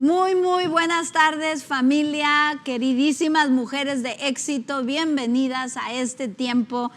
Muy buenas tardes, familia, queridísimas mujeres de éxito. Bienvenidas a este tiempo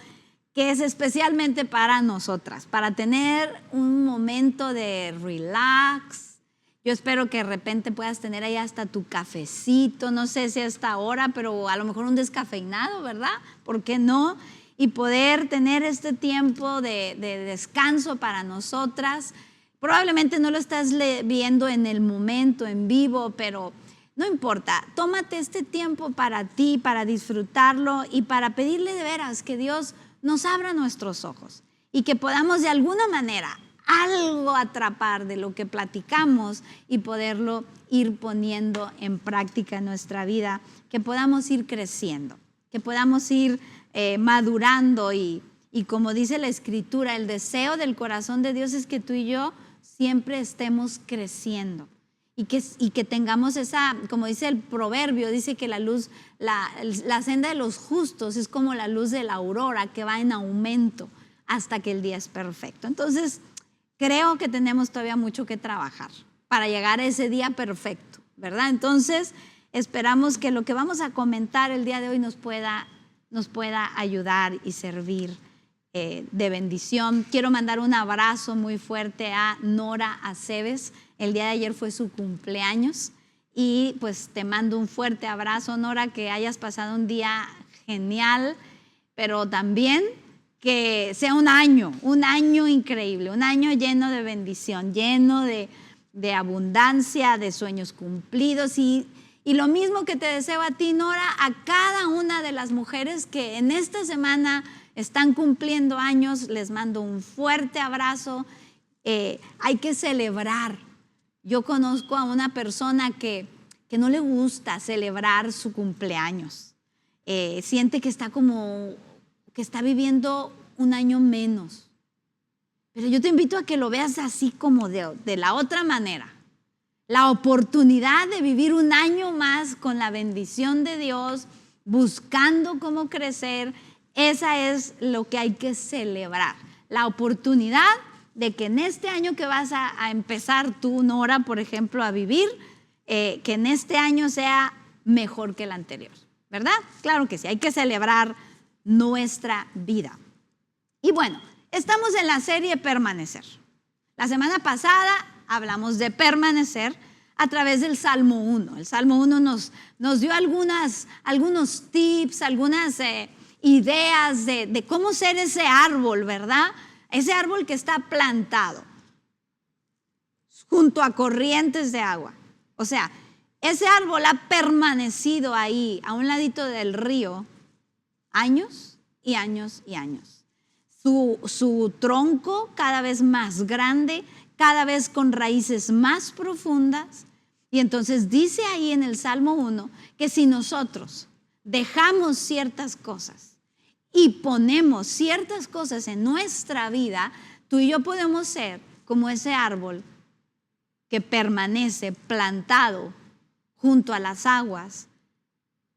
que es especialmente para nosotras, para tener un momento de relax. Yo espero que de repente puedas tener ahí hasta tu cafecito, no sé si a esta hora, pero a lo mejor un descafeinado, ¿verdad? ¿Por qué no? Y poder tener este tiempo de descanso para nosotras. Probablemente no lo estás viendo en el momento, en vivo, pero no importa. Tómate este tiempo para ti, para disfrutarlo y para pedirle de veras que Dios nos abra nuestros ojos y que podamos de alguna manera algo atrapar de lo que platicamos y poderlo ir poniendo en práctica en nuestra vida, que podamos ir creciendo, que podamos ir madurando y como dice la Escritura, el deseo del corazón de Dios es que tú y yo siempre estemos creciendo y que tengamos esa, como dice el proverbio, dice que la luz, la senda de los justos es como la luz de la aurora que va en aumento hasta que el día es perfecto. Entonces, creo que tenemos todavía mucho que trabajar para llegar a ese día perfecto, ¿verdad? Entonces, esperamos que lo que vamos a comentar el día de hoy nos pueda ayudar y servir de bendición. Quiero mandar un abrazo muy fuerte a Nora Aceves. El día de ayer fue su cumpleaños y pues te mando un fuerte abrazo, Nora, que hayas pasado un día genial, pero también que sea un año increíble, un año lleno de bendición, lleno de abundancia, de sueños cumplidos y lo mismo que te deseo a ti, Nora, a cada una de las mujeres que en esta semana están cumpliendo años, les mando un fuerte abrazo. Hay que celebrar. Yo conozco a una persona que no le gusta celebrar su cumpleaños. Siente que está viviendo un año menos. Pero yo te invito a que lo veas así como de la otra manera. La oportunidad de vivir un año más con la bendición de Dios, buscando cómo crecer. Esa es lo que hay que celebrar, la oportunidad de que en este año que vas a empezar tú, Nora, por ejemplo, a vivir, que en este año sea mejor que el anterior, ¿verdad? Claro que sí, hay que celebrar nuestra vida. Y bueno, estamos en la serie Permanecer. La semana pasada hablamos de permanecer a través del Salmo 1. El Salmo 1 nos dio algunos tips, algunas ideas de cómo ser ese árbol, ¿verdad? Ese árbol que está plantado junto a corrientes de agua. O sea, ese árbol ha permanecido ahí, a un ladito del río, años y años y años. Su tronco cada vez más grande, cada vez con raíces más profundas. Y entonces dice ahí en el Salmo 1 que si nosotros dejamos ciertas cosas y ponemos ciertas cosas en nuestra vida, tú y yo podemos ser como ese árbol que permanece plantado junto a las aguas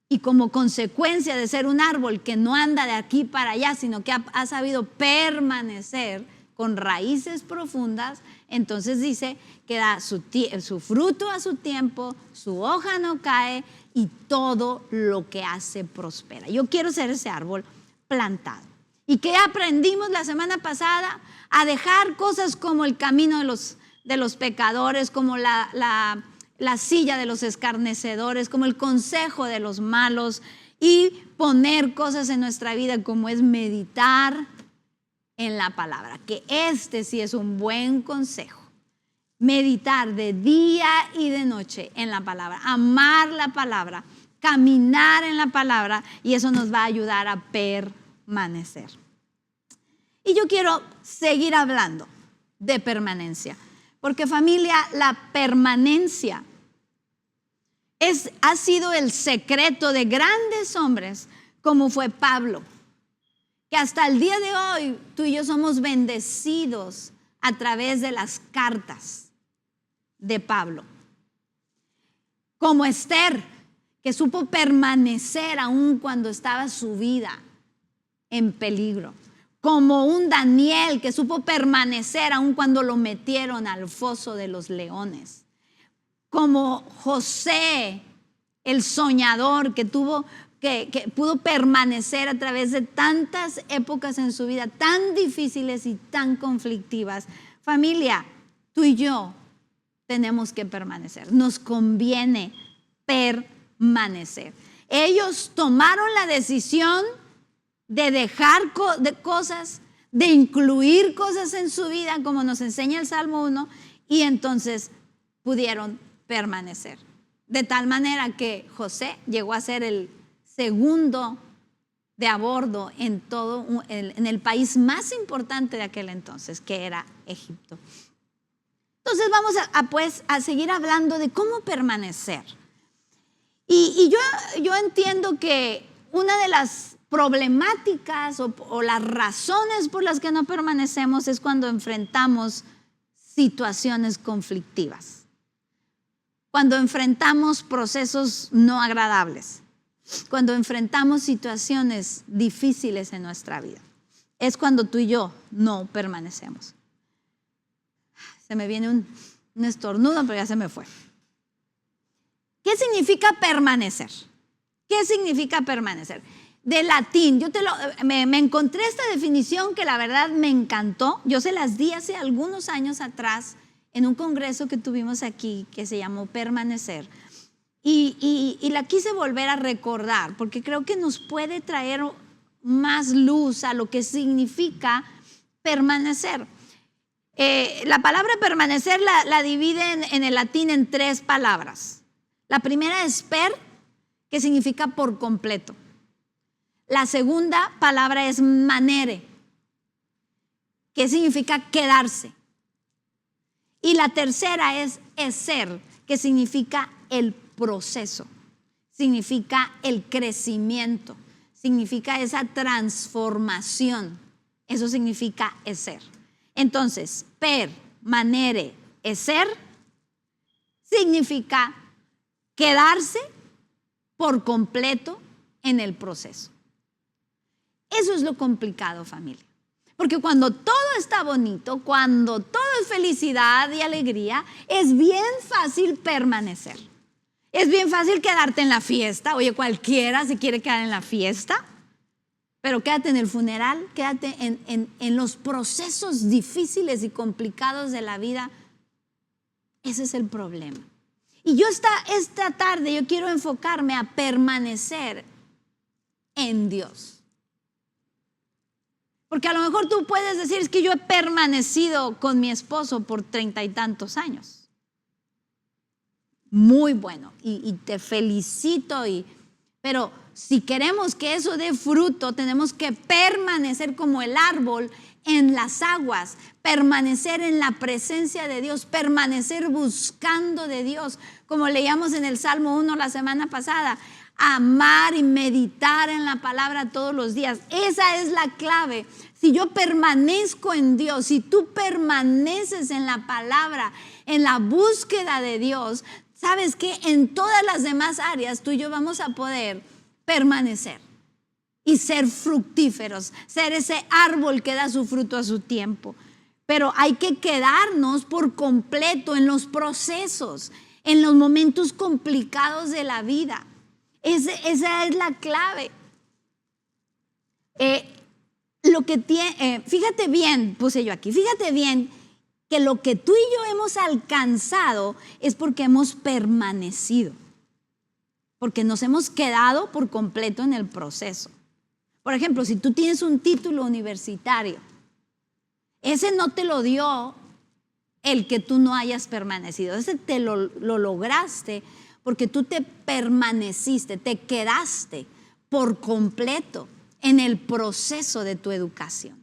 y como consecuencia de ser un árbol que no anda de aquí para allá, sino que ha sabido permanecer con raíces profundas, entonces dice que da su fruto a su tiempo, su hoja no cae y todo lo que hace prospera. Yo quiero ser ese árbol plantado. ¿Y qué aprendimos la semana pasada? A dejar cosas como el camino de los pecadores, como la silla de los escarnecedores, como el consejo de los malos y poner cosas en nuestra vida como es meditar en la palabra, que este sí es un buen consejo. Meditar de día y de noche en la palabra, amar la palabra, caminar en la palabra y eso nos va a ayudar a permanecer. Y yo quiero seguir hablando de permanencia, porque familia, la permanencia ha sido el secreto de grandes hombres como fue Pablo, que hasta el día de hoy tú y yo somos bendecidos a través de las cartas de Pablo. Como Esther, que supo permanecer aún cuando estaba su vida en peligro. Como un Daniel que supo permanecer aún cuando lo metieron al foso de los leones. como José, el soñador que pudo permanecer a través de tantas épocas en su vida, tan difíciles y tan conflictivas. Familia, tú y yo tenemos que permanecer. Nos conviene permanecer. Ellos tomaron la decisión de dejar de cosas, de incluir cosas en su vida, como nos enseña el Salmo 1, y entonces pudieron permanecer. De tal manera que José llegó a ser el segundo de a bordo en el país más importante de aquel entonces, que era Egipto. Entonces vamos a seguir hablando de cómo permanecer. Y yo entiendo que una de las problemáticas o las razones por las que no permanecemos es cuando enfrentamos situaciones conflictivas. Cuando enfrentamos procesos no agradables, cuando enfrentamos situaciones difíciles en nuestra vida, es cuando tú y yo no permanecemos. Se me viene un estornudo, pero ya se me fue. ¿Qué significa permanecer? ¿Qué significa permanecer? De latín, me encontré esta definición que la verdad me encantó. Yo se las di hace algunos años atrás en un congreso que tuvimos aquí que se llamó Permanecer. Y la quise volver a recordar porque creo que nos puede traer más luz a lo que significa permanecer. La palabra permanecer la dividen en el latín en 3 palabras. La primera es per, que significa por completo. La segunda palabra es manere, que significa quedarse. Y la tercera es eser, que significa el proceso, significa el crecimiento, significa esa transformación. Eso significa eser. Entonces, per, manere, eser significa quedarse por completo en el proceso. Eso es lo complicado, familia. Porque cuando todo está bonito, cuando todo es felicidad y alegría, es bien fácil permanecer. Es bien fácil quedarte en la fiesta. Oye, cualquiera se quiere quedar en la fiesta, pero quédate en el funeral, quédate en los procesos difíciles y complicados de la vida. Ese es el problema. Y yo esta tarde yo quiero enfocarme a permanecer en Dios. Porque a lo mejor tú puedes decir, es que yo he permanecido con mi esposo por 30 y tantos años. Muy bueno, y te felicito, pero si queremos que eso dé fruto, tenemos que permanecer como el árbol en las aguas, permanecer en la presencia de Dios, permanecer buscando de Dios, como leíamos en el Salmo 1 la semana pasada. Amar y meditar en la palabra todos los días. Esa es la clave. Si yo permanezco en Dios, si tú permaneces en la palabra, en la búsqueda de Dios, sabes que en todas las demás áreas tú y yo vamos a poder permanecer y ser fructíferos, ser ese árbol que da su fruto a su tiempo. Pero hay que quedarnos por completo en los procesos, en los momentos complicados de la vida. Esa es la clave. Fíjate bien, puse yo aquí, fíjate bien que lo que tú y yo hemos alcanzado es porque hemos permanecido, porque nos hemos quedado por completo en el proceso. Por ejemplo, si tú tienes un título universitario, ese no te lo dio el que tú no hayas permanecido, ese te lo lograste porque tú te permaneciste, te quedaste por completo en el proceso de tu educación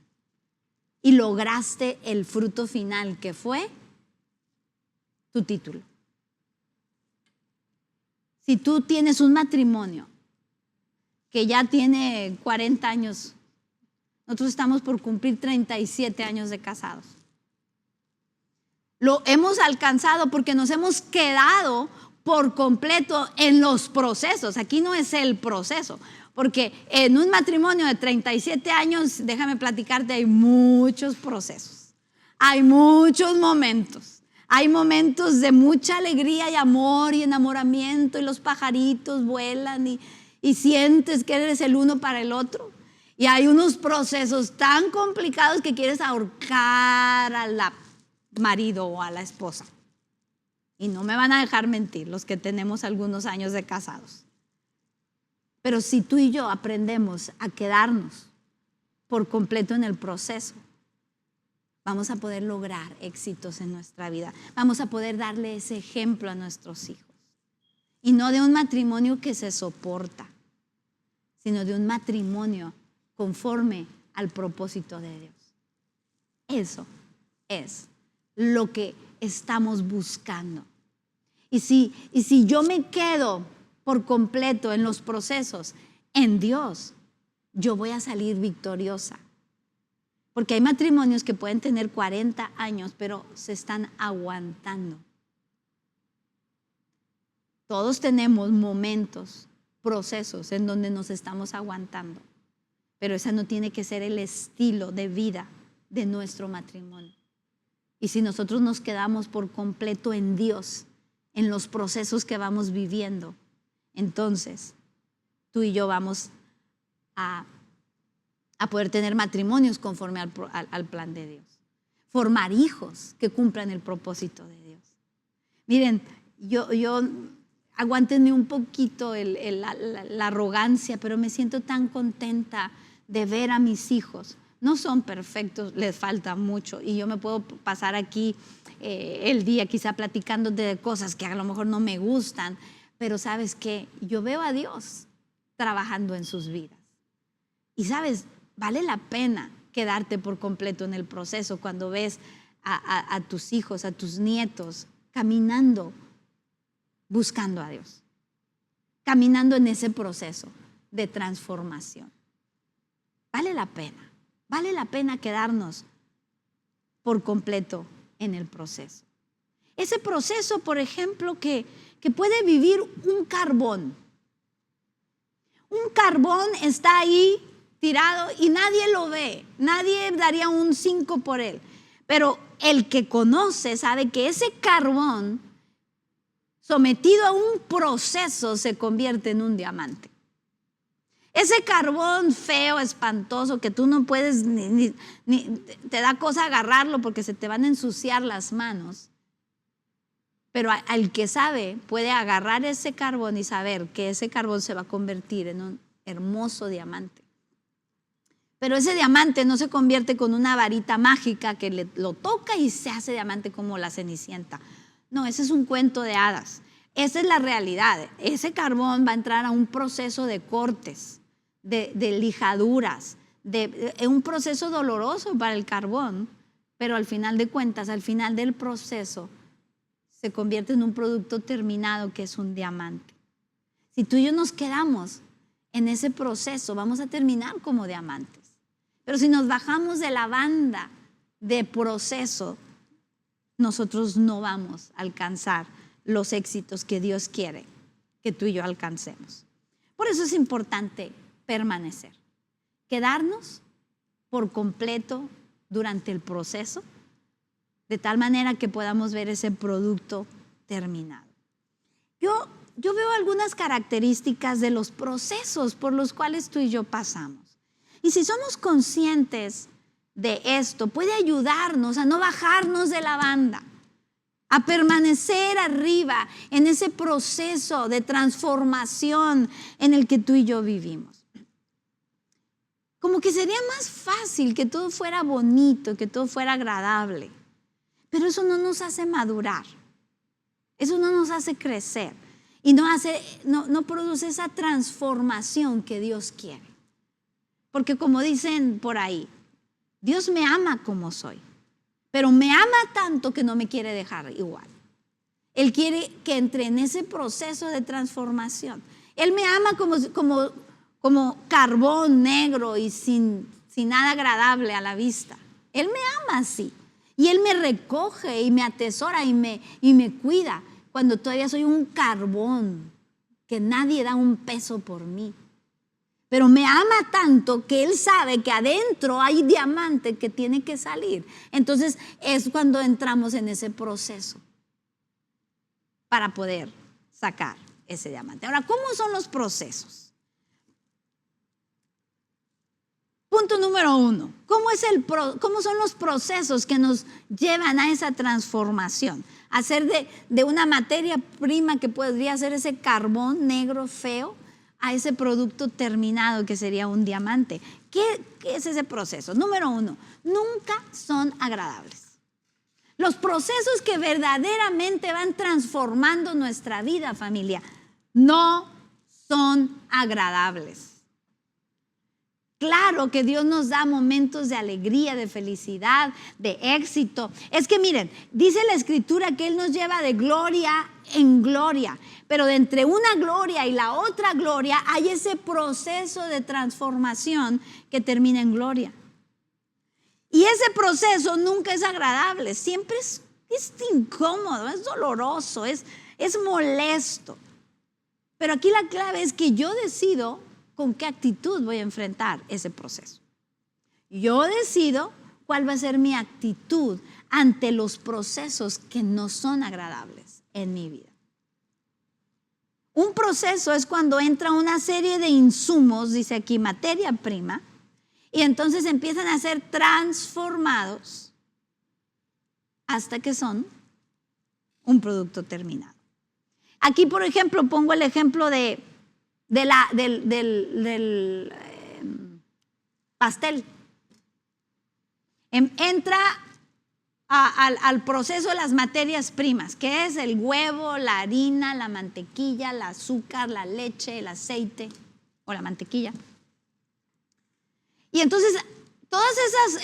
y lograste el fruto final que fue tu título. Si tú tienes un matrimonio que ya tiene 40 años, nosotros estamos por cumplir 37 años de casados. Lo hemos alcanzado porque nos hemos quedado por completo en los procesos. Aquí no es el proceso, porque en un matrimonio de 37 años, déjame platicarte, hay muchos procesos, hay muchos momentos, Hay momentos de mucha alegría y amor y enamoramiento y los pajaritos vuelan y sientes que eres el uno para el otro. Y hay unos procesos tan complicados que quieres ahorcar al marido o a la esposa. Y no me van a dejar mentir los que tenemos algunos años de casados. Pero si tú y yo aprendemos a quedarnos por completo en el proceso, vamos a poder lograr éxitos en nuestra vida. Vamos a poder darle ese ejemplo a nuestros hijos. Y no de un matrimonio que se soporta, sino de un matrimonio conforme al propósito de Dios. Eso es lo que estamos buscando. Y si yo me quedo por completo en los procesos, en Dios, yo voy a salir victoriosa. Porque hay matrimonios que pueden tener 40 años, pero se están aguantando. Todos tenemos momentos, procesos en donde nos estamos aguantando. Pero ese no tiene que ser el estilo de vida de nuestro matrimonio. Y si nosotros nos quedamos por completo en Dios, en los procesos que vamos viviendo, entonces tú y yo vamos a poder tener matrimonios conforme al plan de Dios. Formar hijos que cumplan el propósito de Dios. Miren, aguántenme un poquito la arrogancia, pero me siento tan contenta de ver a mis hijos. No son perfectos, les falta mucho. Y yo me puedo pasar aquí el día quizá platicando de cosas que a lo mejor no me gustan, pero ¿sabes qué? Yo veo a Dios trabajando en sus vidas. Y ¿sabes? Vale la pena quedarte por completo en el proceso cuando ves a tus hijos, a tus nietos caminando, buscando a Dios, caminando en ese proceso de transformación. Vale la pena quedarnos por completo en el proceso. Ese proceso, por ejemplo, que puede vivir un carbón. Un carbón está ahí tirado y nadie lo ve, nadie daría un 5 por él, pero el que conoce sabe que ese carbón sometido a un proceso se convierte en un diamante. Ese carbón feo, espantoso, que tú no puedes ni te da cosa agarrarlo porque se te van a ensuciar las manos, pero al que sabe puede agarrar ese carbón y saber que ese carbón se va a convertir en un hermoso diamante. Pero ese diamante no se convierte con una varita mágica que lo toca y se hace diamante como la Cenicienta. No, ese es un cuento de hadas. Esa es la realidad. Ese carbón va a entrar a un proceso de cortes, de lijaduras, de un proceso doloroso para el carbón, pero al final de cuentas, al final del proceso, se convierte en un producto terminado que es un diamante. Si tú y yo nos quedamos en ese proceso, vamos a terminar como diamantes. Pero si nos bajamos de la banda de proceso, nosotros no vamos a alcanzar los éxitos que Dios quiere que tú y yo alcancemos. Por eso es importante permanecer, quedarnos por completo durante el proceso, de tal manera que podamos ver ese producto terminado. Yo veo algunas características de los procesos por los cuales tú y yo pasamos. Y si somos conscientes de esto, puede ayudarnos a no bajarnos de la banda, a permanecer arriba en ese proceso de transformación en el que tú y yo vivimos. Como que sería más fácil que todo fuera bonito, que todo fuera agradable, pero eso no nos hace madurar, eso no nos hace crecer y no produce esa transformación que Dios quiere. Porque como dicen por ahí, Dios me ama como soy, pero me ama tanto que no me quiere dejar igual. Él quiere que entre en ese proceso de transformación. Él me ama como carbón negro y sin nada agradable a la vista. Él me ama así. Y Él me recoge y me atesora y me cuida cuando todavía soy un carbón que nadie da un peso por mí. pero me ama tanto que Él sabe que adentro hay diamante que tiene que salir. Entonces es cuando entramos en ese proceso para poder sacar ese diamante. Ahora, ¿cómo son los procesos? Punto número 1, ¿cómo son los procesos que nos llevan a esa transformación? Hacer de una materia prima que podría ser ese carbón negro feo a ese producto terminado que sería un diamante. ¿Qué es ese proceso? Número 1, nunca son agradables. Los procesos que verdaderamente van transformando nuestra vida, familia, no son agradables. Claro que Dios nos da momentos de alegría, de felicidad, de éxito. Es que miren, dice la Escritura que Él nos lleva de gloria en gloria, pero de entre una gloria y la otra gloria hay ese proceso de transformación que termina en gloria. Y ese proceso nunca es agradable, siempre es incómodo, es doloroso, es molesto. Pero aquí la clave es que yo decido con qué actitud voy a enfrentar ese proceso. Yo decido cuál va a ser mi actitud ante los procesos que no son agradables en mi vida. Un proceso es cuando entra una serie de insumos, dice aquí materia prima, y entonces empiezan a ser transformados hasta que son un producto terminado. Aquí, por ejemplo, pongo el ejemplo del pastel. Entra al proceso de las materias primas, que es el huevo, la harina, la mantequilla, el azúcar, la leche, el aceite o la mantequilla. Y entonces todos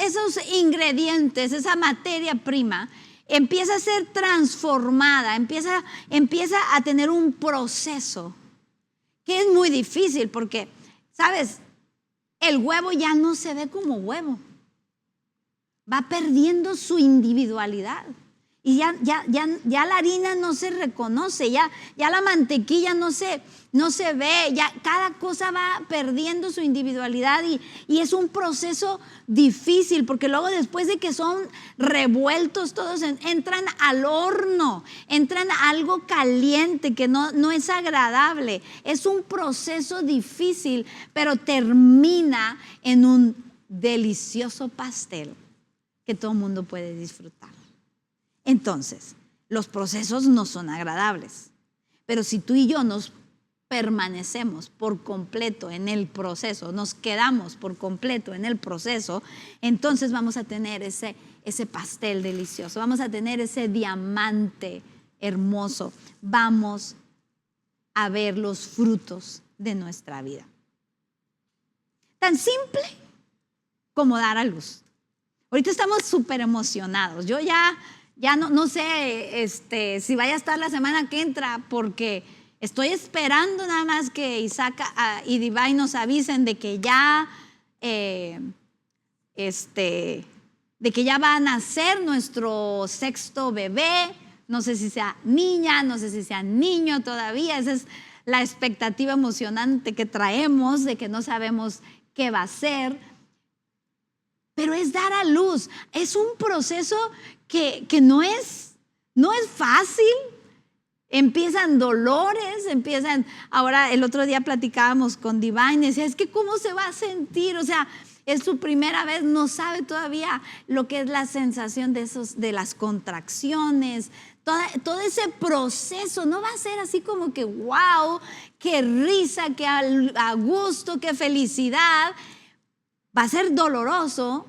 esos ingredientes, esa materia prima, empieza a ser transformada, empieza a tener un proceso que es muy difícil porque, ¿sabes? El huevo ya no se ve como huevo. Va perdiendo su individualidad. Y ya la harina no se reconoce, ya la mantequilla no se ve, ya cada cosa va perdiendo su individualidad y es un proceso difícil porque luego después de que son revueltos todos entran al horno, entran a algo caliente que no es agradable. Es un proceso difícil, pero termina en un delicioso pastel que todo el mundo puede disfrutar. Entonces, los procesos no son agradables, pero si tú y yo nos permanecemos por completo en el proceso, nos quedamos por completo en el proceso, entonces vamos a tener ese pastel delicioso, vamos a tener ese diamante hermoso, vamos a ver los frutos de nuestra vida. Tan simple como dar a luz. Ahorita estamos súper emocionados. Yo ya no sé si vaya a estar la semana que entra porque estoy esperando nada más que Isaac y Divine nos avisen de que ya va a nacer nuestro sexto bebé. No sé si sea niña, no sé si sea niño todavía. Esa es la expectativa emocionante que traemos de que no sabemos qué va a ser. Pero es dar a luz, es un proceso que no es fácil. Empiezan dolores, ahora el otro día platicábamos con Divine, decía, es que ¿cómo se va a sentir? O sea, es su primera vez, no sabe todavía lo que es la sensación de las contracciones, todo ese proceso. No va a ser así como que wow, qué risa, qué a gusto, qué felicidad. Va a ser doloroso,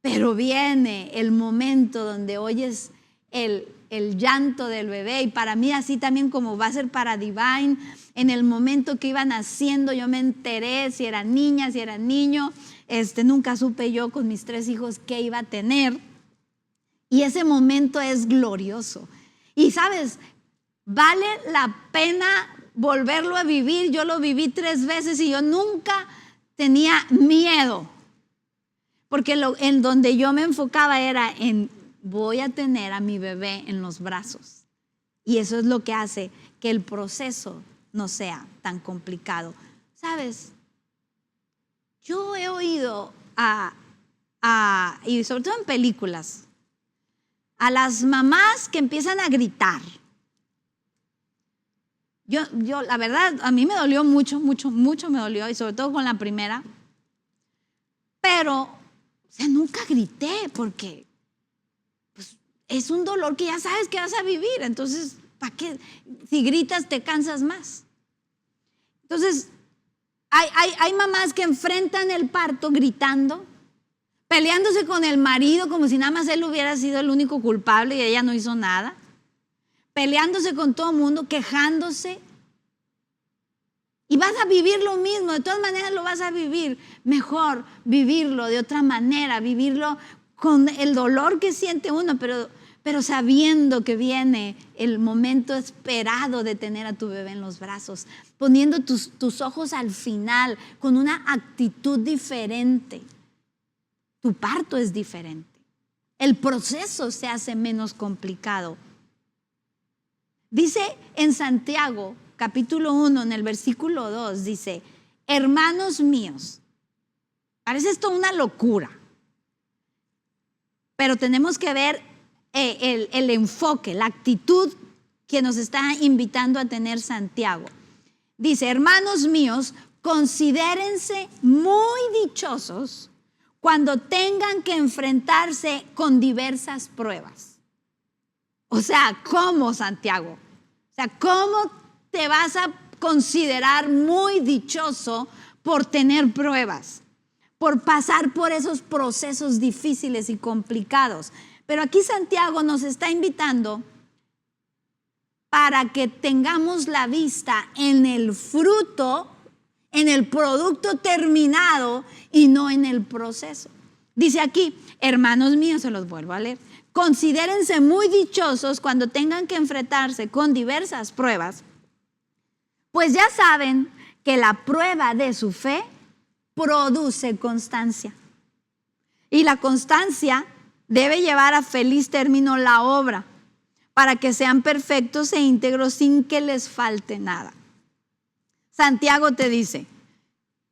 pero viene el momento donde oyes el llanto del bebé. Y para mí así también como va a ser para Divine, en el momento que iban naciendo yo me enteré si era niña, si era niño. Nunca supe yo con mis 3 hijos qué iba a tener. Y ese momento es glorioso. Y sabes, vale la pena volverlo a vivir. Yo lo viví 3 veces y yo nunca tenía miedo, porque en donde yo me enfocaba era en voy a tener a mi bebé en los brazos, y eso es lo que hace que el proceso no sea tan complicado. ¿Sabes? Yo he oído y sobre todo en películas, a las mamás que empiezan a gritar. Yo, la verdad, a mí me dolió mucho me dolió, y sobre todo con la primera. Pero, o sea, nunca grité porque pues, es un dolor que ya sabes que vas a vivir. Entonces, ¿para qué? Si gritas te cansas más. Entonces, hay mamás que enfrentan el parto gritando, peleándose con el marido como si nada más él hubiera sido el único culpable y ella no hizo nada, peleándose con todo el mundo, quejándose. Y vas a vivir lo mismo, de todas maneras lo vas a vivir. Mejor vivirlo de otra manera, vivirlo con el dolor que siente uno, pero sabiendo que viene el momento esperado de tener a tu bebé en los brazos, poniendo tus ojos al final con una actitud diferente. Tu parto es diferente. El proceso se hace menos complicado. Dice en Santiago, capítulo 1, en el versículo 2, dice, hermanos míos, parece esto una locura, pero tenemos que ver el enfoque, la actitud que nos está invitando a tener Santiago. Dice, hermanos míos, considérense muy dichosos cuando tengan que enfrentarse con diversas pruebas. O sea, ¿cómo, Santiago? O sea, ¿cómo te vas a considerar muy dichoso por tener pruebas, por pasar por esos procesos difíciles y complicados? Pero aquí Santiago nos está invitando para que tengamos la vista en el fruto, en el producto terminado y no en el proceso. Dice aquí, hermanos míos, se los vuelvo a leer, considérense muy dichosos cuando tengan que enfrentarse con diversas pruebas, pues ya saben que la prueba de su fe produce constancia. Y la constancia debe llevar a feliz término la obra, para que sean perfectos e íntegros sin que les falte nada. Santiago te dice,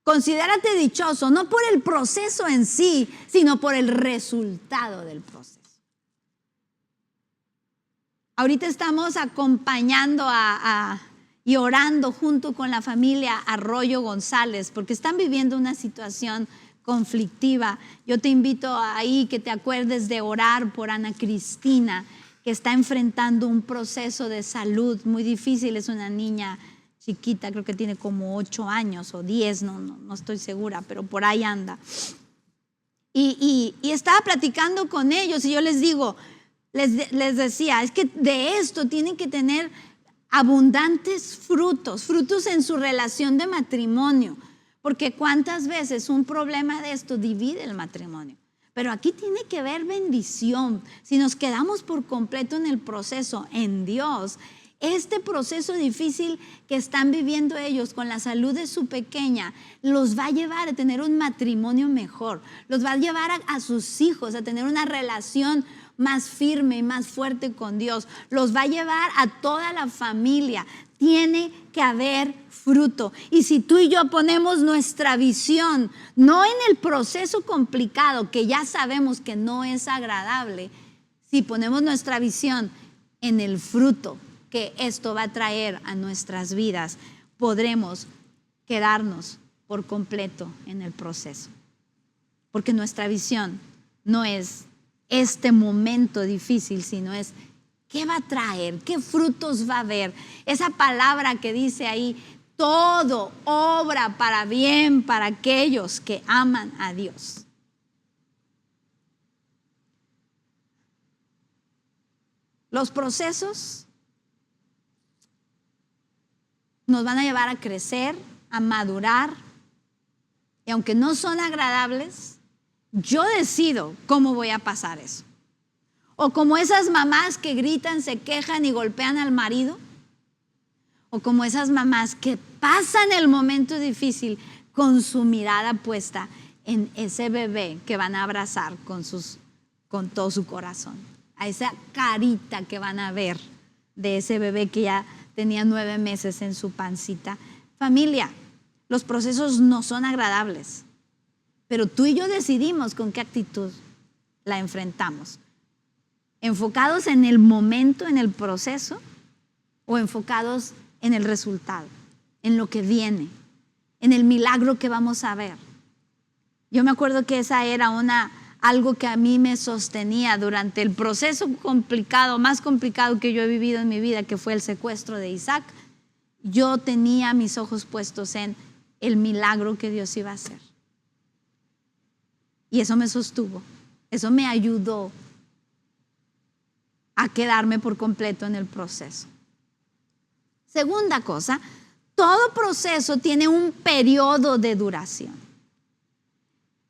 considérate dichoso, no por el proceso en sí, sino por el resultado del proceso. Ahorita estamos acompañando y orando junto con la familia Arroyo González, porque están viviendo una situación conflictiva. Yo te invito ahí que te acuerdes de orar por Ana Cristina, que está enfrentando un proceso de salud muy difícil. Es una niña chiquita, creo que tiene como 8 años o 10, no estoy segura, pero por ahí anda. Y estaba platicando con ellos y yo les digo, les decía, es que de esto tienen que tener abundantes frutos en su relación de matrimonio, porque cuántas veces un problema de esto divide el matrimonio. Pero aquí tiene que haber bendición. Si nos quedamos por completo en el proceso, en Dios, este proceso difícil que están viviendo ellos con la salud de su pequeña, los va a llevar a tener un matrimonio mejor, los va a llevar a sus hijos a tener una relación más firme y más fuerte con Dios, los va a llevar a toda la familia. Tiene que haber fruto. Y si tú y yo ponemos nuestra visión, no en el proceso complicado, que ya sabemos que no es agradable, si ponemos nuestra visión en el fruto que esto va a traer a nuestras vidas, podremos quedarnos por completo en el proceso. Porque nuestra visión no es este momento difícil, sino es ¿qué va a traer? ¿Qué frutos va a haber? Esa palabra que dice ahí, todo obra para bien para aquellos que aman a Dios. Los procesos nos van a llevar a crecer, a madurar, y aunque no son agradables, yo decido cómo voy a pasar eso. O como esas mamás que gritan, se quejan y golpean al marido. O como esas mamás que pasan el momento difícil con su mirada puesta en ese bebé que van a abrazar con todo su corazón. A esa carita que van a ver de ese bebé que ya tenía 9 meses en su pancita. Familia, los procesos no son agradables. pero tú y yo decidimos con qué actitud la enfrentamos. ¿Enfocados en el momento, en el proceso, o enfocados en el resultado, en lo que viene, en el milagro que vamos a ver? Yo me acuerdo que esa era algo que a mí me sostenía durante el proceso complicado, más complicado que yo he vivido en mi vida, que fue el secuestro de Isaac. Yo tenía mis ojos puestos en el milagro que Dios iba a hacer. Y eso me sostuvo, eso me ayudó a quedarme por completo en el proceso. Segunda cosa, todo proceso tiene un periodo de duración.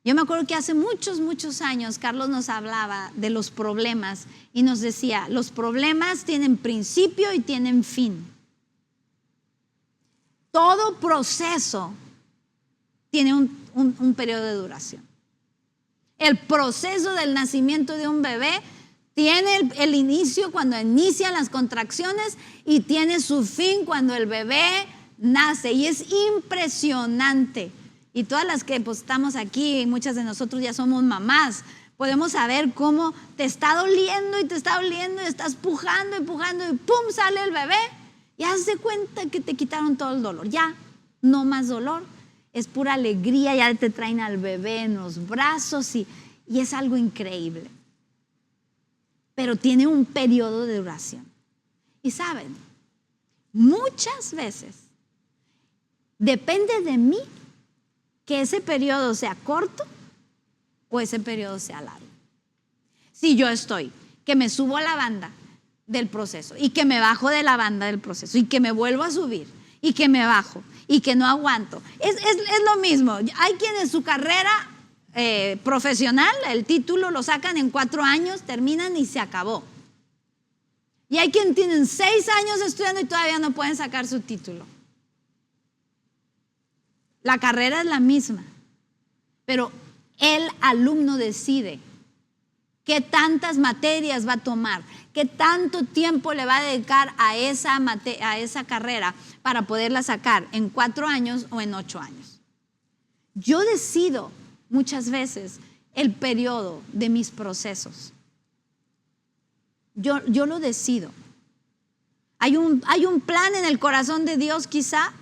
Yo me acuerdo que hace muchos, muchos años Carlos nos hablaba de los problemas y nos decía, los problemas tienen principio y tienen fin. Todo proceso tiene un periodo de duración. El proceso del nacimiento de un bebé tiene el inicio cuando inician las contracciones y tiene su fin cuando el bebé nace. Y es impresionante. Y todas las que pues, estamos aquí, muchas de nosotros ya somos mamás, podemos saber cómo te está doliendo y te está doliendo y estás pujando y pujando y ¡pum! Sale el bebé y haz de cuenta que te quitaron todo el dolor. Ya, no más dolor, es pura alegría, ya te traen al bebé en los brazos y es algo increíble. Pero tiene un periodo de duración. Y saben, muchas veces depende de mí que ese periodo sea corto o ese periodo sea largo. Si yo estoy, que me subo a la banda del proceso y que me bajo de la banda del proceso y que me vuelvo a subir y que me bajo y que no aguanto, es lo mismo. Hay quienes su carrera profesional, el título lo sacan en 4 años, terminan y se acabó. Y hay quienes tienen 6 años estudiando y todavía no pueden sacar su título. La carrera es la misma, pero el alumno decide qué tantas materias va a tomar, qué tanto tiempo le va a dedicar a esa carrera para poderla sacar en 4 años o en 8 años. Yo decido muchas veces el periodo de mis procesos. Yo lo decido. Hay un plan en el corazón de Dios quizá,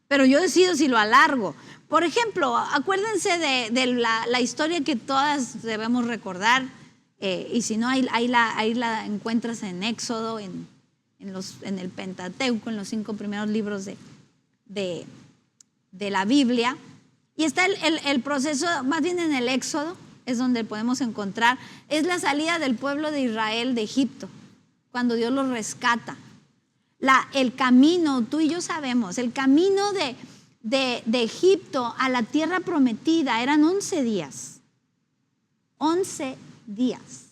pero yo decido si lo alargo. Por ejemplo, acuérdense de la historia que todas debemos recordar, y si no, ahí la encuentras en Éxodo, en el Pentateuco, en los 5 primeros libros de la Biblia. Y está el proceso, más bien en el Éxodo, es donde podemos encontrar, es la salida del pueblo de Israel de Egipto, cuando Dios los rescata. El camino, tú y yo sabemos, el camino de Egipto a la tierra prometida eran 11 días. 11 días.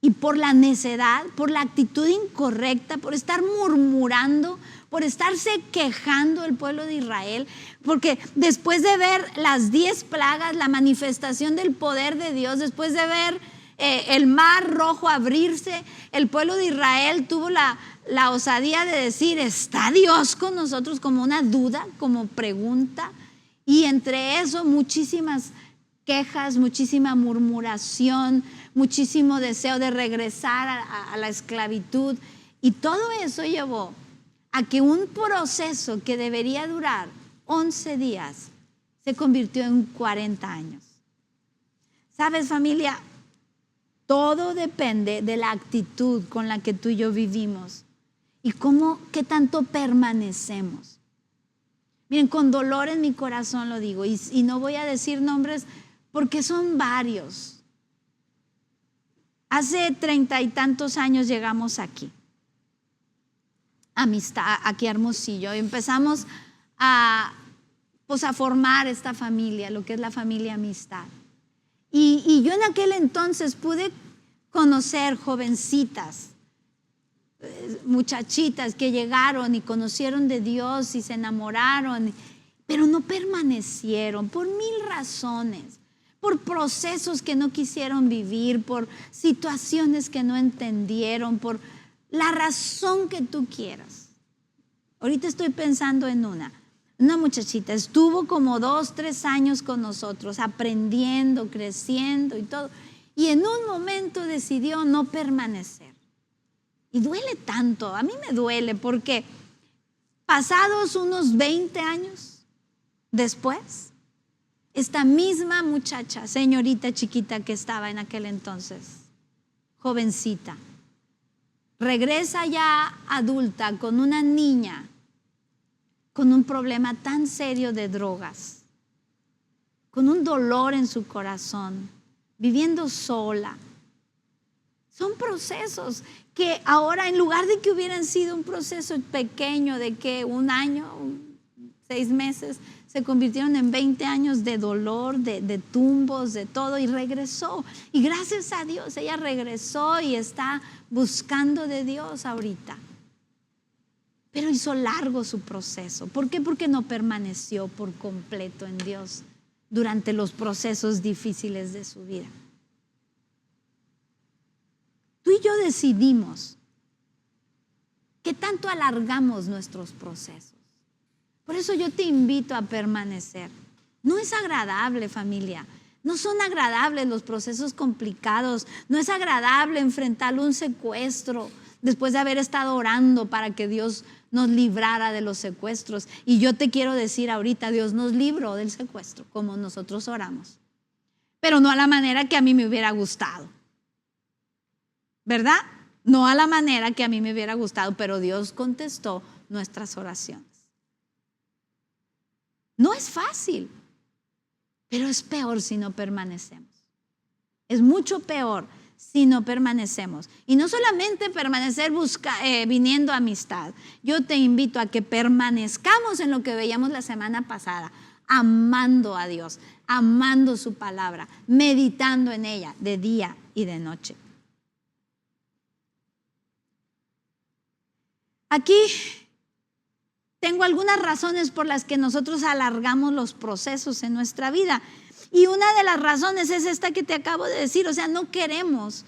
Y por la necedad, por la actitud incorrecta, por estar murmurando, por estarse quejando el pueblo de Israel, porque después de ver las 10 plagas, la manifestación del poder de Dios, después de ver el mar rojo abrirse, el pueblo de Israel tuvo la osadía de decir, ¿está Dios con nosotros? Como una duda, como pregunta, y entre eso muchísimas quejas, muchísima murmuración, muchísimo deseo de regresar a la esclavitud, y todo eso llevó a que un proceso que debería durar 11 días se convirtió en 40 años. ¿Sabes, familia? Todo depende de la actitud con la que tú y yo vivimos y qué tanto permanecemos. Miren, con dolor en mi corazón lo digo, y no voy a decir nombres porque son varios. Hace 30 y tantos años llegamos aquí. Aquí a Hermosillo, y empezamos a formar esta familia, lo que es la familia Amistad. Y yo en aquel entonces pude conocer jovencitas, muchachitas que llegaron y conocieron de Dios y se enamoraron, pero no permanecieron por 1000 razones, por procesos que no quisieron vivir, por situaciones que no entendieron, por la razón que tú quieras. Ahorita estoy pensando en una. una muchachita, estuvo como 2, 3 años con nosotros, aprendiendo, creciendo y todo. Y en un momento decidió no permanecer. Y duele tanto, a mí me duele porque pasados unos 20 años después, esta misma muchacha, señorita chiquita que estaba en aquel entonces, jovencita, regresa ya adulta con una niña con un problema tan serio de drogas, con un dolor en su corazón, viviendo sola. Son procesos que ahora, en lugar de que hubieran sido un proceso pequeño de que 1 año, 6 meses, se convirtieron en 20 años de dolor, de tumbos, de todo, y regresó. Y gracias a Dios, ella regresó y está buscando de Dios ahorita. Pero hizo largo su proceso. ¿Por qué? Porque no permaneció por completo en Dios durante los procesos difíciles de su vida. Tú y yo decidimos qué tanto alargamos nuestros procesos. Por eso yo te invito a permanecer. No es agradable, familia. No son agradables los procesos complicados. No es agradable enfrentar un secuestro después de haber estado orando para que Dios nos librara de los secuestros. Y yo te quiero decir ahorita, Dios nos libró del secuestro como nosotros oramos. Pero no a la manera que a mí me hubiera gustado. ¿Verdad? No a la manera que a mí me hubiera gustado, pero Dios contestó nuestras oraciones. No es fácil, pero es peor si no permanecemos. Es mucho peor si no permanecemos. Y no solamente permanecer viniendo a amistad. Yo te invito a que permanezcamos en lo que veíamos la semana pasada, amando a Dios, amando su palabra, meditando en ella de día y de noche. Aquí tengo algunas razones por las que nosotros alargamos los procesos en nuestra vida. Y una de las razones es esta que te acabo de decir. O sea, no queremos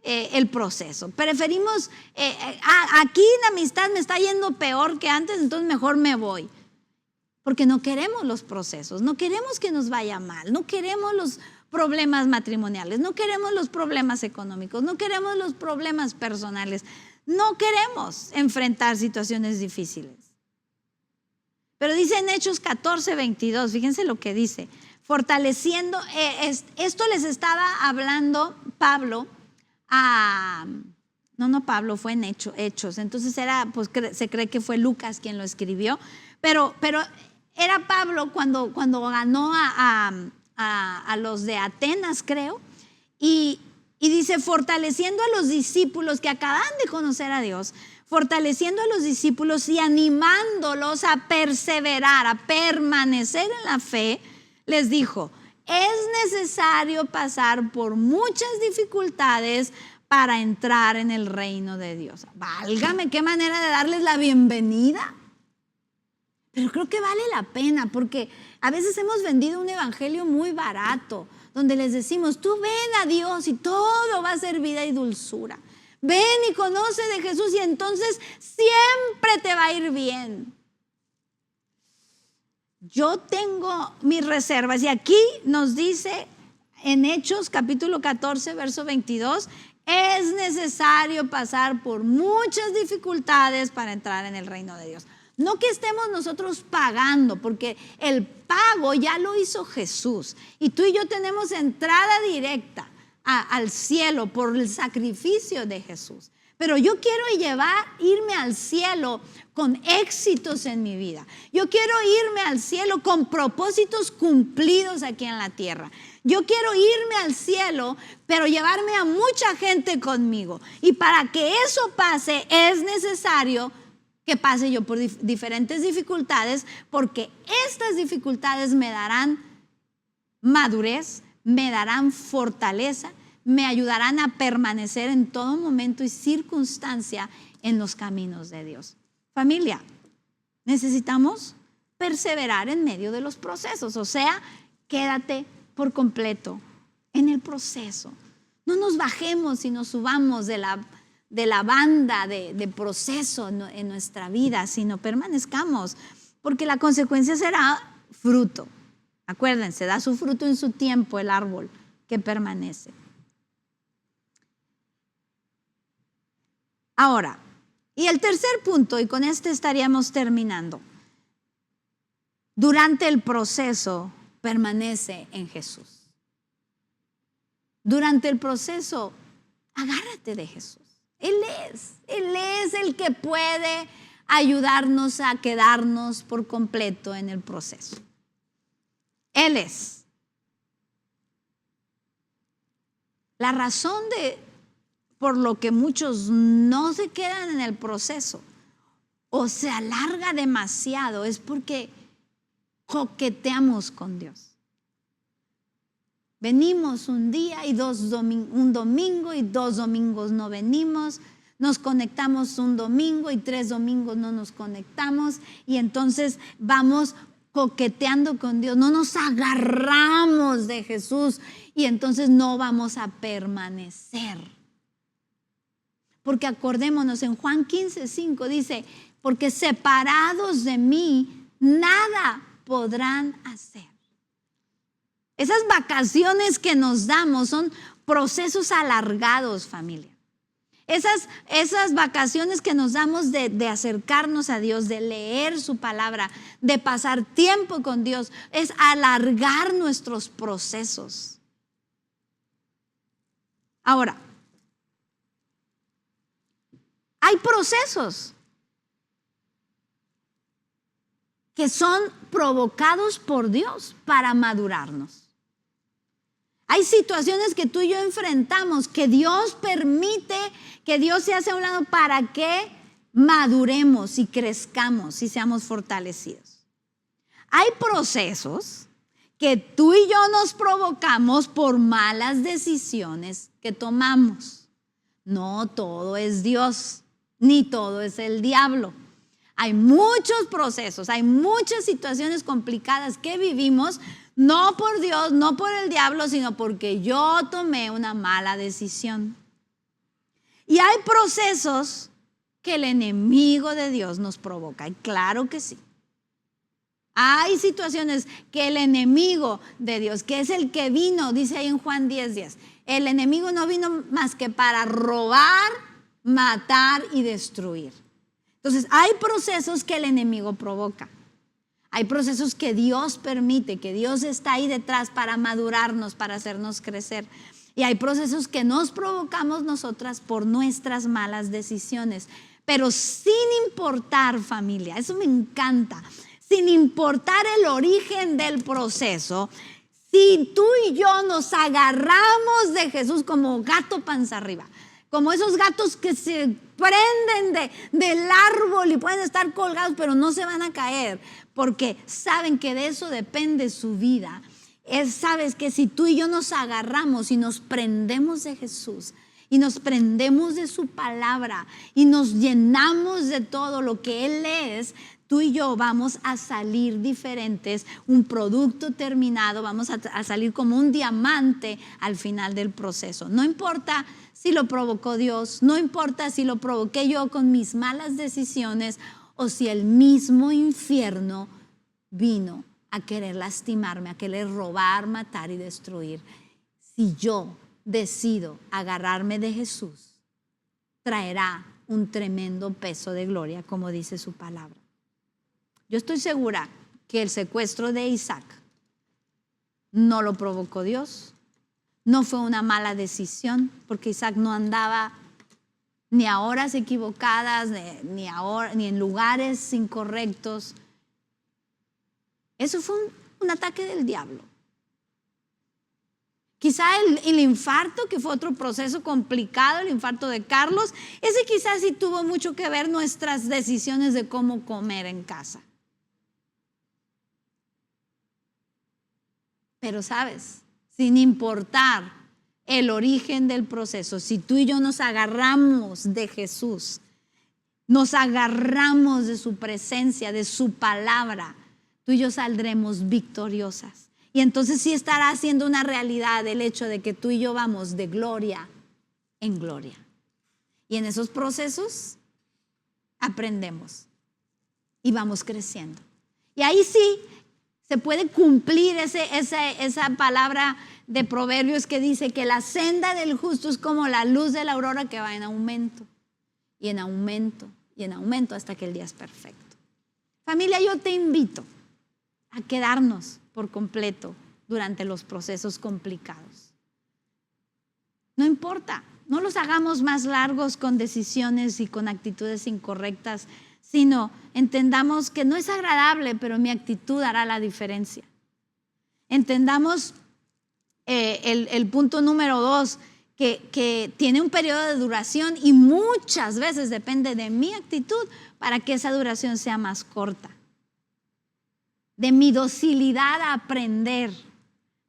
el proceso. Preferimos, aquí en amistad me está yendo peor que antes, entonces mejor me voy. Porque no queremos los procesos, no queremos que nos vaya mal, no queremos los problemas matrimoniales, no queremos los problemas económicos, no queremos los problemas personales. No queremos enfrentar situaciones difíciles. Pero dice en Hechos 14:22, fíjense lo que dice, fortaleciendo, esto les estaba hablando Pablo Pablo, fue en Hechos, entonces pues se cree que fue Lucas quien lo escribió, pero era Pablo cuando ganó a los de Atenas, creo, y dice, fortaleciendo a los discípulos que acaban de conocer a Dios, fortaleciendo a los discípulos y animándolos a perseverar, a permanecer en la fe, les dijo, es necesario pasar por muchas dificultades para entrar en el reino de Dios. Válgame, qué manera de darles la bienvenida. Pero creo que vale la pena porque a veces hemos vendido un evangelio muy barato, donde les decimos, tú ven a Dios y todo va a ser vida y dulzura. Ven y conoce de Jesús y entonces siempre te va a ir bien. Yo tengo mis reservas y aquí nos dice en Hechos capítulo 14, verso 22, es necesario pasar por muchas dificultades para entrar en el reino de Dios. No que estemos nosotros pagando, porque el pago ya lo hizo Jesús. Y tú y yo tenemos entrada directa al cielo por el sacrificio de Jesús. Pero yo quiero irme al cielo con éxitos en mi vida. Yo quiero irme al cielo con propósitos cumplidos aquí en la tierra. Yo quiero irme al cielo, pero llevarme a mucha gente conmigo. Y para que eso pase es necesario que pase yo por diferentes dificultades, porque estas dificultades me darán madurez, me darán fortaleza, me ayudarán a permanecer en todo momento y circunstancia en los caminos de Dios. Familia, necesitamos perseverar en medio de los procesos, o sea, quédate por completo en el proceso. No nos bajemos y nos subamos de la banda de proceso en nuestra vida, sino permanezcamos. porque la consecuencia será fruto. Acuérdense, da su fruto en su tiempo el árbol que permanece. Ahora, y el tercer punto, y con este estaríamos terminando. Durante el proceso, permanece en Jesús. Durante el proceso, agárrate de Jesús. Él es el que puede ayudarnos a quedarnos por completo en el proceso. Él es. La razón por lo que muchos no se quedan en el proceso o se alarga demasiado es porque coqueteamos con Dios. Venimos un día y un domingo y 2 domingos no venimos. Nos conectamos un domingo y 3 domingos no nos conectamos. Y entonces vamos coqueteando con Dios. No nos agarramos de Jesús y entonces no vamos a permanecer. Porque acordémonos, en Juan 15:5 dice, porque separados de mí, nada podrán hacer. Esas vacaciones que nos damos son procesos alargados, familia. Esas vacaciones que nos damos de acercarnos a Dios, de leer su palabra, de pasar tiempo con Dios, es alargar nuestros procesos. Ahora, hay procesos que son provocados por Dios para madurarnos. Hay situaciones que tú y yo enfrentamos que Dios permite, que Dios se hace a un lado para que maduremos y crezcamos y seamos fortalecidos. Hay procesos que tú y yo nos provocamos por malas decisiones que tomamos. No todo es Dios, ni todo es el diablo. Hay muchos procesos, hay muchas situaciones complicadas que vivimos, no por Dios, no por el diablo, sino porque yo tomé una mala decisión. Y hay procesos que el enemigo de Dios nos provoca, y claro que sí. Hay situaciones que el enemigo de Dios, que es el que vino, dice ahí en Juan 10:10, el enemigo no vino más que para robar, matar y destruir. Entonces, hay procesos que el enemigo provoca. Hay procesos que Dios permite, que Dios está ahí detrás para madurarnos, para hacernos crecer. Y hay procesos que nos provocamos nosotras por nuestras malas decisiones. Pero sin importar, familia, eso me encanta, sin importar el origen del proceso, si tú y yo nos agarramos de Jesús como gato panza arriba, como esos gatos que se prenden del árbol y pueden estar colgados, pero no se van a caer, porque saben que de eso depende su vida. Sabes que si tú y yo nos agarramos y nos prendemos de Jesús y nos prendemos de su palabra y nos llenamos de todo lo que Él es, tú y yo vamos a salir diferentes, un producto terminado, vamos a salir como un diamante al final del proceso. No importa si lo provocó Dios, no importa si lo provoqué yo con mis malas decisiones o si el mismo infierno vino a querer lastimarme, a querer robar, matar y destruir. Si yo decido agarrarme de Jesús, traerá un tremendo peso de gloria, como dice su palabra. Yo estoy segura que el secuestro de Isaac no lo provocó Dios, no fue una mala decisión, porque Isaac no andaba ni a horas equivocadas, ni en lugares incorrectos. Eso fue un ataque del diablo. Quizá el infarto, que fue otro proceso complicado, el infarto de Carlos, ese quizás sí tuvo mucho que ver nuestras decisiones de cómo comer en casa. Pero sabes, sin importar el origen del proceso, si tú y yo nos agarramos de Jesús, nos agarramos de su presencia, de su palabra, tú y yo saldremos victoriosas. Y entonces sí estará haciendo una realidad el hecho de que tú y yo vamos de gloria en gloria. Y en esos procesos aprendemos y vamos creciendo. Y ahí sí se puede cumplir esa palabra de Proverbios que dice que la senda del justo es como la luz de la aurora que va en aumento y en aumento y en aumento hasta que el día es perfecto. Familia, yo te invito a quedarnos por completo durante los procesos complicados. No importa, no los hagamos más largos con decisiones y con actitudes incorrectas, sino entendamos que no es agradable, pero mi actitud hará la diferencia. Entendamos el punto número 2, que tiene un periodo de duración y muchas veces depende de mi actitud para que esa duración sea más corta. De mi docilidad a aprender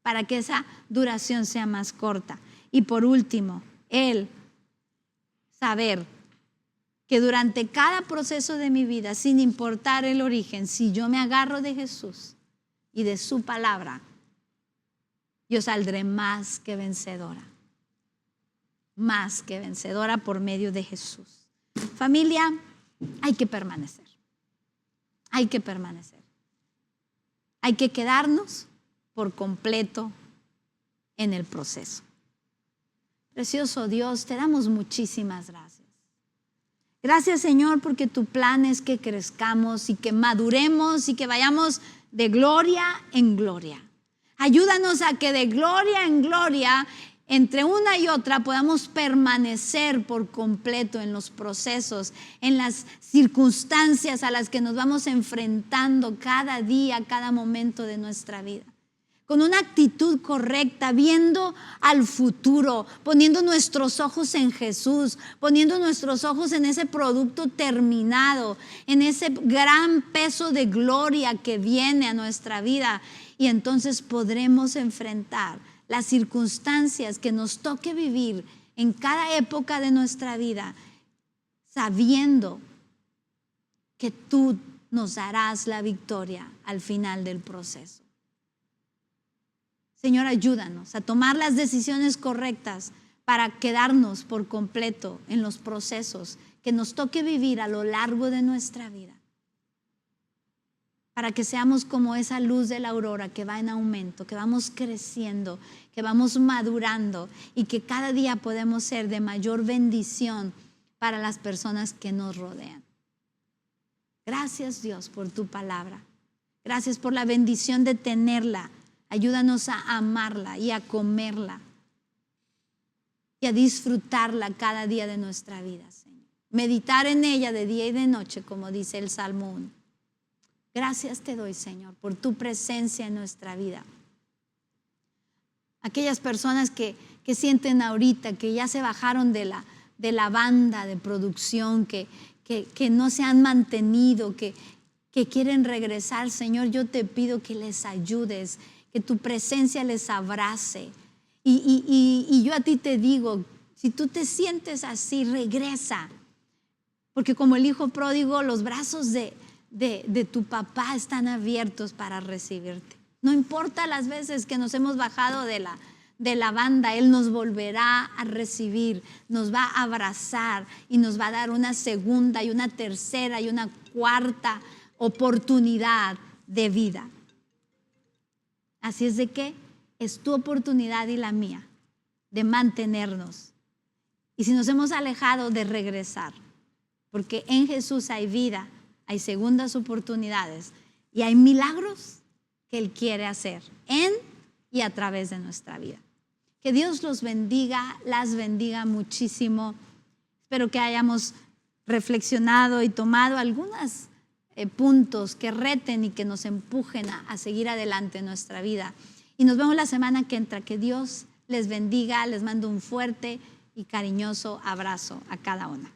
para que esa duración sea más corta. Y por último, el saber que durante cada proceso de mi vida, sin importar el origen, si yo me agarro de Jesús y de su palabra, yo saldré más que vencedora por medio de Jesús. Familia, hay que permanecer. Hay que permanecer. Hay que quedarnos por completo en el proceso. Precioso Dios, te damos muchísimas gracias. Gracias, Señor, porque tu plan es que crezcamos y que maduremos y que vayamos de gloria en gloria. Ayúdanos a que de gloria en gloria, entre una y otra, podamos permanecer por completo en los procesos, en las circunstancias a las que nos vamos enfrentando cada día, cada momento de nuestra vida. Con una actitud correcta, viendo al futuro, poniendo nuestros ojos en Jesús, poniendo nuestros ojos en ese producto terminado, en ese gran peso de gloria que viene a nuestra vida. Y entonces podremos enfrentar las circunstancias que nos toque vivir en cada época de nuestra vida, sabiendo que tú nos darás la victoria al final del proceso. Señor, ayúdanos a tomar las decisiones correctas para quedarnos por completo en los procesos que nos toque vivir a lo largo de nuestra vida. Para que seamos como esa luz de la aurora que va en aumento, que vamos creciendo, que vamos madurando y que cada día podemos ser de mayor bendición para las personas que nos rodean. Gracias, Dios, por tu palabra. Gracias por la bendición de tenerla. Ayúdanos a amarla y a comerla y a disfrutarla cada día de nuestra vida, Señor. Meditar en ella de día y de noche, como dice el Salmo 1. Gracias te doy, Señor, por tu presencia en nuestra vida. Aquellas personas que sienten ahorita que ya se bajaron de la banda de producción, que no se han mantenido, que quieren regresar, Señor, yo te pido que les ayudes, que tu presencia les abrace. Y yo a ti te digo, si tú te sientes así, regresa. Porque como el hijo pródigo, los brazos de tu papá están abiertos para recibirte. No importa las veces que nos hemos bajado de la banda, Él nos volverá a recibir, nos va a abrazar y nos va a dar una segunda y una tercera y una cuarta oportunidad de vida. Así es de que es tu oportunidad y la mía de mantenernos. Y si nos hemos alejado, de regresar. Porque en Jesús hay vida, hay segundas oportunidades y hay milagros que Él quiere hacer en y a través de nuestra vida. Que Dios los bendiga, las bendiga muchísimo. Espero que hayamos reflexionado y tomado algunos puntos que reten y que nos empujen a seguir adelante en nuestra vida. Y nos vemos la semana que entra. Que Dios les bendiga, les mando un fuerte y cariñoso abrazo a cada una.